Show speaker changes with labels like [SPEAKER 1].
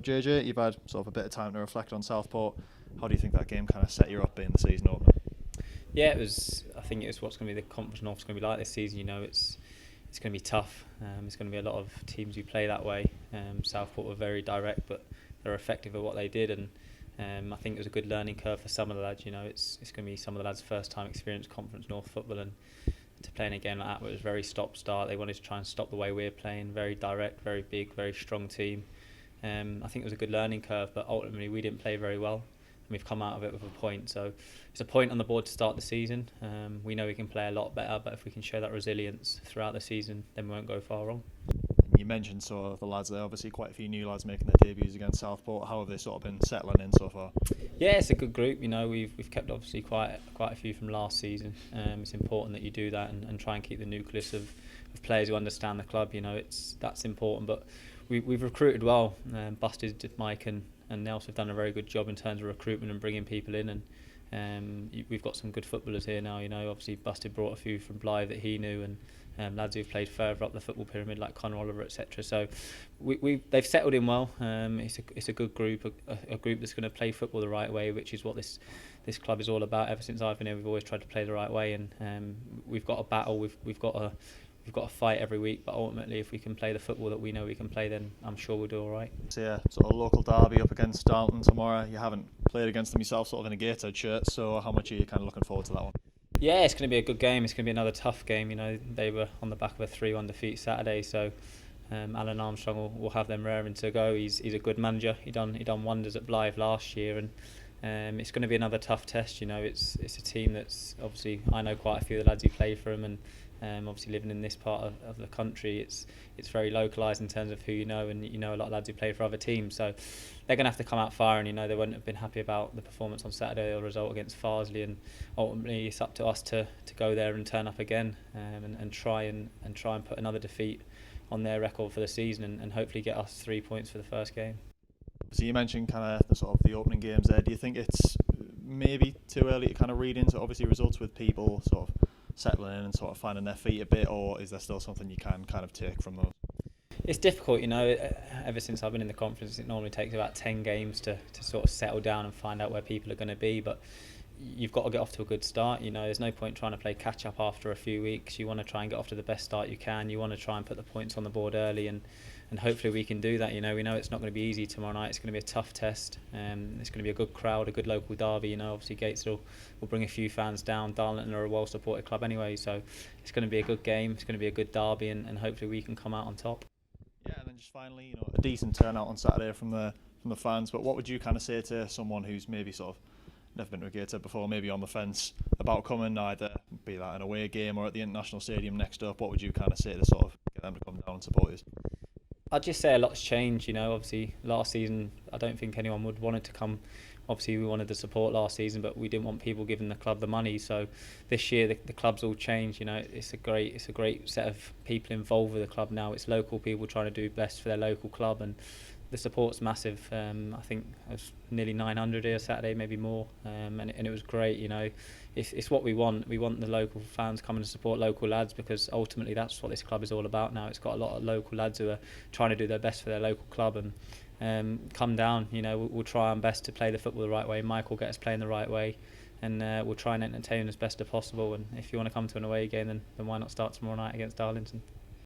[SPEAKER 1] JJ, you've had sort of a bit of time to reflect on Southport. How do you think that game kind of set you up being the season opener?
[SPEAKER 2] Yeah, it was. I think it's what's going to be the Conference North's going to be like this season. It's going to be tough. It's going to be a lot of teams who play that way. Southport were very direct, but they're effective at what they did, and I think it was a good learning curve for some of the lads. It's going to be some of the lads' first time experience Conference North football, and to play in a game like that, where it was very stop-start. They wanted to try and stop the way we're playing. Very direct, very big, very strong team. I think it was a good learning curve, but ultimately we didn't play very well. And we've come out of it with a point. So it's a point on the board to start the season. We know we can play a lot better, but if we can show that resilience throughout the season, then we won't go far wrong.
[SPEAKER 1] You mentioned sort of the lads there, obviously quite a few new lads making their debuts against Southport. How have they sort of been settling in so far?
[SPEAKER 2] Yeah, it's a good group. We've kept obviously quite a few from last season. It's important that you do that and try and keep the nucleus of players who understand the club. That's important. But we've recruited well. Busted, Mike and Nels have done a very good job in terms of recruitment and bringing people in, and we've got some good footballers here now. Obviously Busted brought a few from Blythe that he knew, and lads who've played further up the football pyramid like Conor Oliver, etc. So they've settled in well. It's a good group, a group that's going to play football the right way, which is what this club is all about. Ever since I've been here, we've always tried to play the right way, and we've got a battle. We've got a fight every week, but ultimately if we can play the football that we know we can play, then I'm sure we'll do all right.
[SPEAKER 1] So yeah, sort of local derby up against Darlington tomorrow. You haven't played against them yourself sort of in a Gateshead shirt, so how much are you kind of looking forward to that one?
[SPEAKER 2] Yeah, it's going to be a good game. It's going to be another tough game. They were on the back of a 3-1 defeat Saturday, so Alan Armstrong will have them raring to go. He's a good manager. He done wonders at Blythe last year, and it's going to be another tough test. It's a team that's obviously, I know quite a few of the lads who play for them, and obviously living in this part of the country, it's very localised in terms of who you know, and a lot of lads who play for other teams, so they're going to have to come out firing. They wouldn't have been happy about the performance on Saturday or the result against Farsley, and ultimately it's up to us to go there and turn up again, and try and put another defeat on their record for the season, and hopefully get us 3 points for the first game.
[SPEAKER 1] So you mentioned kind of the opening games there. Do you think it's maybe too early to kind of read into obviously results with people sort of settling in and sort of finding their feet a bit, or is there still something you can kind of take from those?
[SPEAKER 2] It's difficult, ever since I've been in the conference, it normally takes about 10 games to sort of settle down and find out where people are going to be, but you've got to get off to a good start. There's no point trying to play catch up after a few weeks. You want to try and get off to the best start you can. You want to try and put the points on the board early, and hopefully we can do that. We know it's not going to be easy tomorrow night. It's going to be a tough test. It's going to be a good crowd, a good local derby. Obviously Gateshead will bring a few fans down. Darlington are a well supported club anyway, so it's going to be a good game. It's going to be a good derby, and hopefully we can come out on top.
[SPEAKER 1] Yeah, and then just finally, a decent turnout on Saturday from the fans. But what would you kind of say to someone who's maybe sort of never been to a Gateshead before, maybe on the fence about coming, either be that an away game or at the International Stadium next up? What would you kind of say to sort of get them to come down and support you?
[SPEAKER 2] I'd just say a lot's changed. Obviously last season I don't think anyone would want it to come. Obviously we wanted the support last season, but we didn't want people giving the club the money. So this year the club's all changed. It's a great set of people involved with the club now. It's local people trying to do best for their local club, and the support's massive. I think it was nearly 900 here Saturday, maybe more, and it was great. It's what we want. We want the local fans coming to support local lads, because ultimately that's what this club is all about now. It's got a lot of local lads who are trying to do their best for their local club, and come down. We'll try our best to play the football the right way. Mike will get us playing the right way, and we'll try and entertain as best as possible. And if you want to come to an away game, then why not start tomorrow night against Darlington?